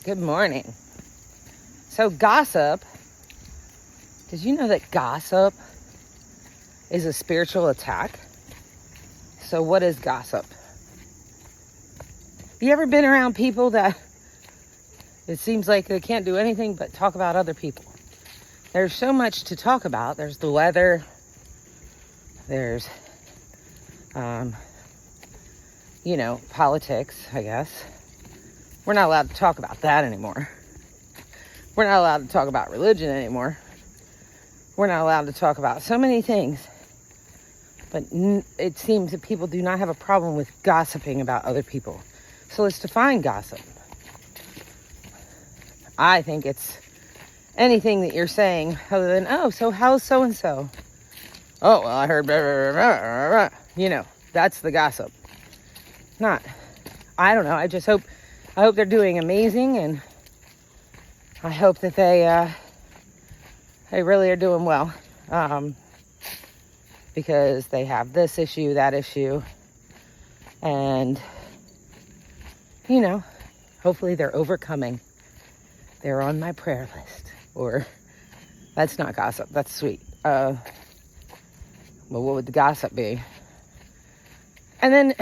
Good morning. So gossip, did you know that gossip is a spiritual attack? So what is gossip? You ever been around people that it seems like they can't do anything but talk about other people? There's so much to talk about. There's the weather. There's, politics, I guess. We're not allowed to talk about that anymore. We're not allowed to talk about religion anymore. We're not allowed to talk about so many things. But it seems that people do not have a problem with gossiping about other people. So let's define gossip. I think it's anything that you're saying other than, oh, so how's so-and-so? Oh, well, I heard blah, blah, blah, blah, blah. That's the gossip. I don't know. I hope they're doing amazing, and I hope that they really are doing well, because they have this issue, that issue, and, hopefully they're overcoming. They're on my prayer list, or that's not gossip. That's sweet. Well, what would the gossip be? And then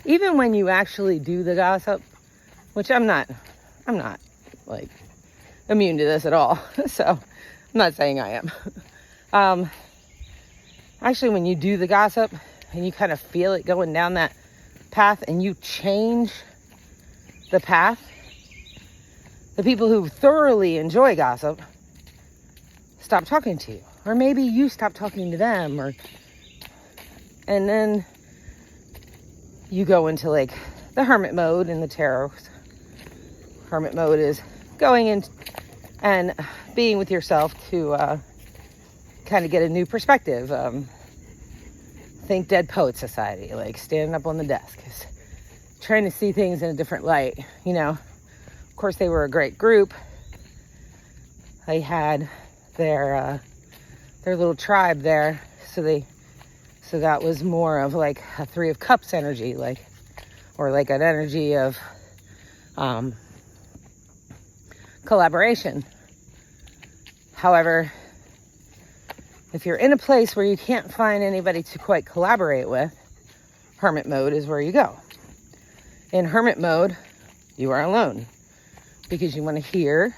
even when you actually do the gossip, which I'm not like immune to this at all. So I'm not saying I am. Actually, when you do the gossip and you kind of feel it going down that path and you change the path, the people who thoroughly enjoy gossip stop talking to you. Or maybe you stop talking to them, and then you go into like the hermit mode in the tarot. Hermit mode is going in and being with yourself to kind of get a new perspective. Think Dead Poet Society, like standing up on the desk, trying to see things in a different light. Of course, they were a great group. They had their little tribe there, so that was more of like a Three of Cups energy, or like an energy of collaboration. However, if you're in a place where you can't find anybody to quite collaborate with, hermit mode is where you go. In hermit mode, you are alone because you want to hear,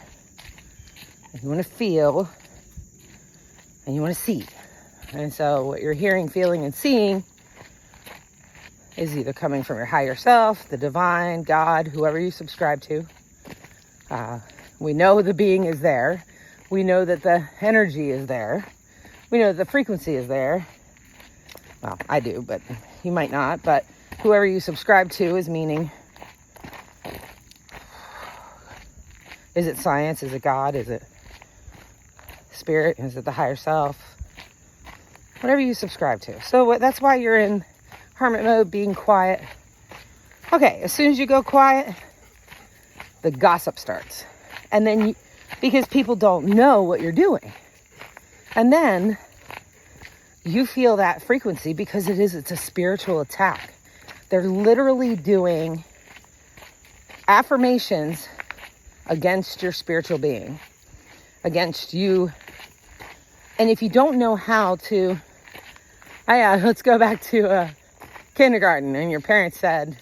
and you want to feel, and you want to see. And so what you're hearing, feeling, and seeing is either coming from your higher self, the divine, God, whoever you subscribe to. We know the being is there. We know that the energy is there. We know that the frequency is there. Well, I do, but you might not. But whoever you subscribe to is meaning, is it science? Is it God? Is it spirit? Is it the higher self? Whatever you subscribe to. So that's why you're in hermit mode, being quiet. Okay, as soon as you go quiet, the gossip starts. And then because people don't know what you're doing. And then you feel that frequency because it's a spiritual attack. They're literally doing affirmations against your spiritual being, against you. And if you don't know how to, let's go back to kindergarten, and your parents said,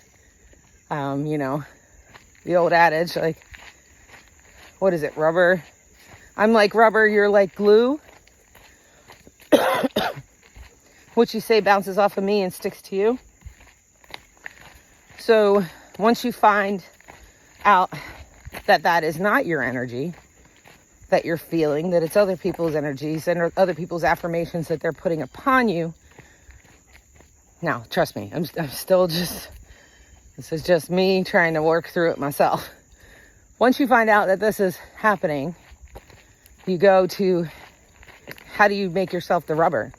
the old adage, like, what is it, rubber? I'm like rubber, you're like glue. What you say bounces off of me and sticks to you. So once you find out that is not your energy, that you're feeling, that it's other people's energies and other people's affirmations that they're putting upon you. Now, trust me, I'm still this is just me trying to work through it myself. Once you find out that this is happening, you go to, how do you make yourself the rubber?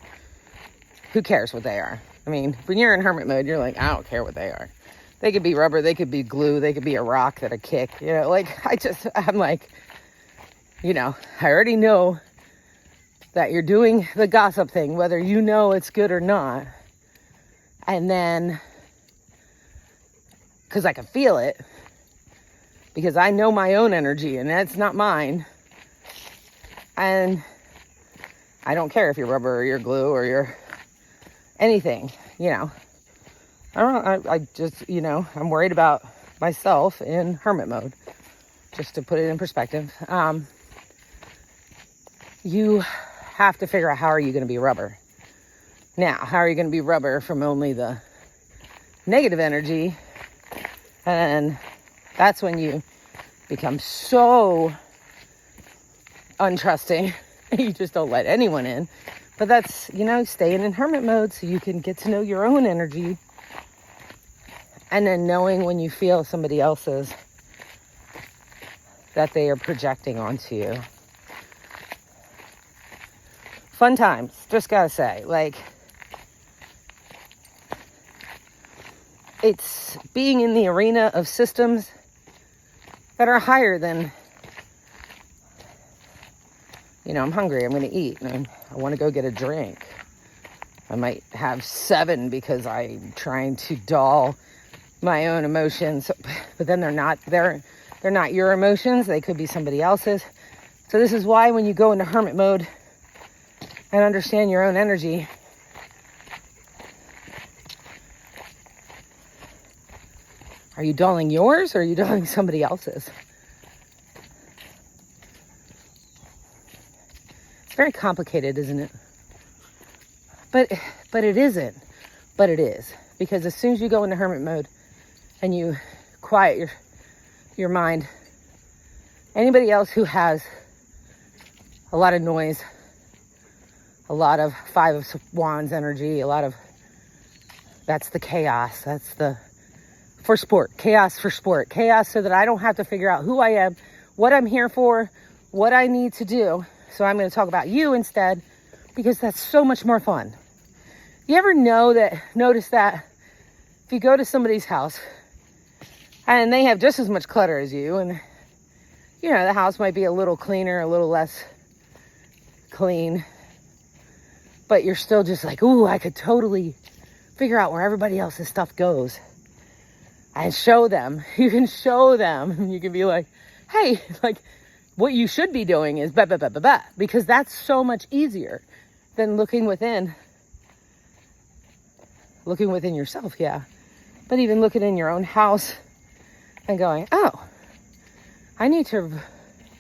Who cares what they are? I mean, when you're in hermit mode, you're like, I don't care what they are. They could be rubber, they could be glue, they could be a rock that I kick. I'm like, I already know that you're doing the gossip thing, whether you know it's good or not. And then, because I can feel it, because I know my own energy and that's not mine. And I don't care if you're rubber or you're glue or you're anything, I just, I'm worried about myself in hermit mode, just to put it in perspective. You have to figure out, how are you going to be rubber? Now, how are you going to be rubber from only the negative energy? And that's when you become so untrusting. You just don't let anyone in. But that's, staying in hermit mode so you can get to know your own energy. And then knowing when you feel somebody else's, that they are projecting onto you. Fun times, just gotta say. It's being in the arena of systems that are higher than, I'm hungry, I'm going to eat, and I want to go get a drink. I might have 7 because I'm trying to dull my own emotions, but then they're not your emotions. They could be somebody else's. So this is why when you go into hermit mode and understand your own energy, are you dulling yours or are you dulling somebody else's? It's very complicated, isn't it? But it isn't. But it is. Because as soon as you go into hermit mode and you quiet your mind, anybody else who has a lot of noise, a lot of 5 of Wands energy, that's the chaos. That's for sport. Chaos for sport. Chaos so that I don't have to figure out who I am, what I'm here for, what I need to do. So I'm going to talk about you instead, because that's so much more fun. You ever notice that if you go to somebody's house and they have just as much clutter as you, and the house might be a little cleaner, a little less clean, but you're still just like, ooh, I could totally figure out where everybody else's stuff goes. And show them. You can show them. You can be like, hey, what you should be doing is blah, blah, blah, blah, blah. Because that's so much easier than looking within yourself, yeah. But even looking in your own house and going, oh, I need to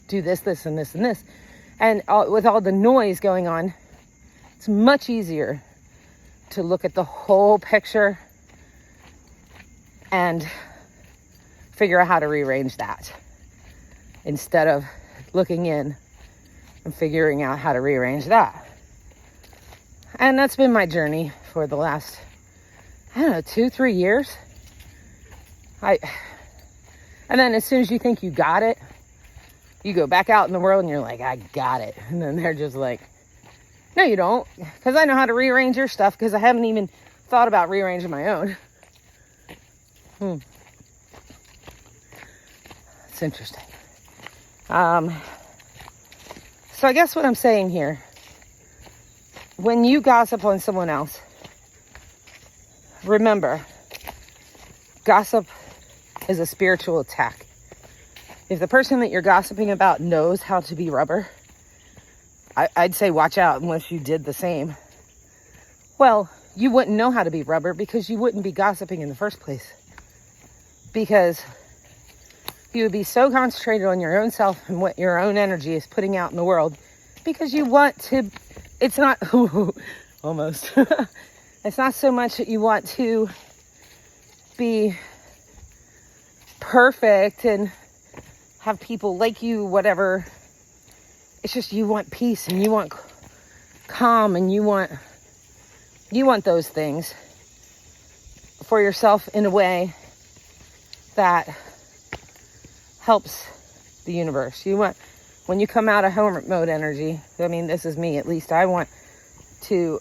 do this, this, and this, and this. And with all the noise going on, it's much easier to look at the whole picture and figure out how to rearrange that, instead of looking in and figuring out how to rearrange that. And that's been my journey for the last, 2-3 years. And then as soon as you think you got it, you go back out in the world and you're like, I got it. And then they're just like, no, you don't. Because I know how to rearrange your stuff, because I haven't even thought about rearranging my own. It's interesting. So I guess what I'm saying here, when you gossip on someone else, remember, gossip is a spiritual attack. If the person that you're gossiping about knows how to be rubber, I'd say watch out unless you did the same. Well, you wouldn't know how to be rubber because you wouldn't be gossiping in the first place. Because you would be so concentrated on your own self and what your own energy is putting out in the world, because you want to, it's not, almost, it's not so much that you want to be perfect and have people like you, whatever. It's just you want peace and you want calm and you want those things for yourself in a way that helps the universe. You want, when you come out of hermit mode energy, this is me, at least I want to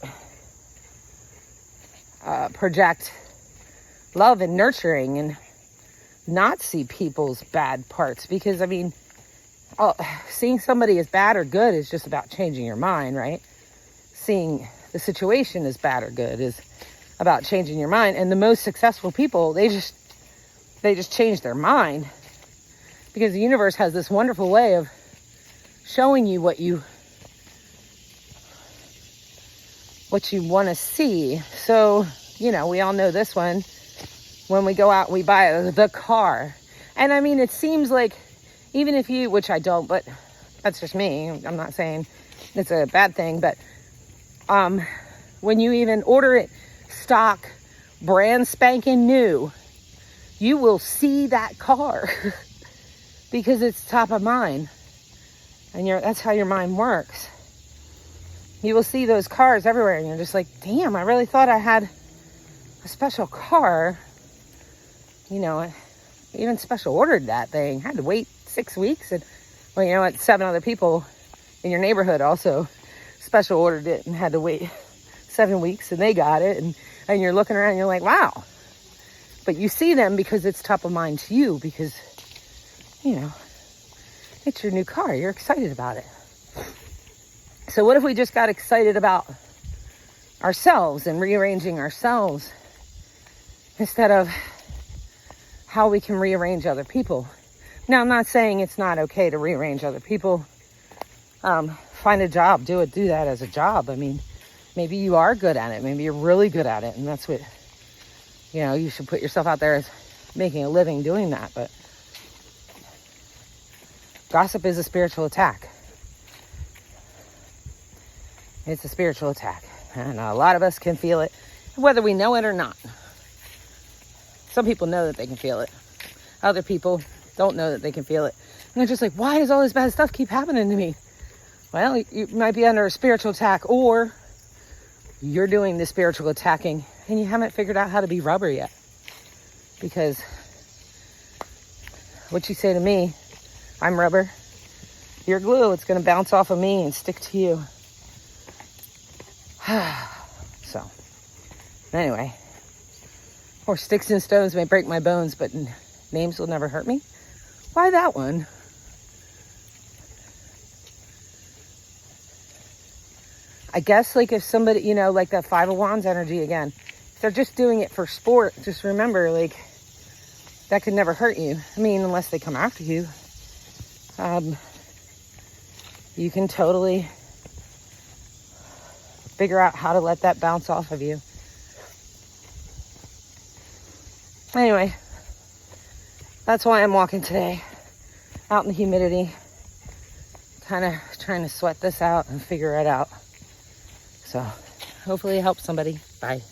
project love and nurturing and not see people's bad parts, because seeing somebody as bad or good is just about changing your mind, right? Seeing the situation as bad or good is about changing your mind. And the most successful people, they just change their mind. Because the universe has this wonderful way of showing you what you want to see. So, you know, we all know this one. When we go out, we buy the car. And I mean, it seems like, even if you, which I don't, but that's just me. I'm not saying it's a bad thing, but when you even order it stock, brand spanking new, you will see that car because it's top of mind. And that's how your mind works. You will see those cars everywhere and you're just like, damn, I really thought I had a special car. You know, I even special ordered that thing. Had to wait 6 weeks. And, well, you know what? 7 other people in your neighborhood also special ordered it and had to wait 7 weeks and they got it. And you're looking around and you're like, wow. But you see them because it's top of mind to you because, you know, it's your new car. You're excited about it. So what if we just got excited about ourselves and rearranging ourselves instead of how we can rearrange other people? Now, I'm not saying it's not okay to rearrange other people. Find a job, do that as a job. I mean, maybe you are good at it. Maybe you're really good at it. And that's what, you know, you should put yourself out there as making a living doing that. But gossip is a spiritual attack. It's a spiritual attack. And a lot of us can feel it, whether we know it or not. Some people know that they can feel it. Other people don't know that they can feel it. And they're just like, why does all this bad stuff keep happening to me? Well, you might be under a spiritual attack, or you're doing the spiritual attacking and you haven't figured out how to be rubber yet. Because what you say to me, I'm rubber, you're glue. It's going to bounce off of me and stick to you. So, anyway. Or sticks and stones may break my bones, but names will never hurt me. Why that one? I guess, like, if somebody, you know, like that Five of Wands energy again, if they're just doing it for sport, just remember, like, that could never hurt you. I mean, unless they come after you. You can totally figure out how to let that bounce off of you. Anyway, that's why I'm walking today, out in the humidity, kind of trying to sweat this out and figure it out. So hopefully it helps somebody. Bye.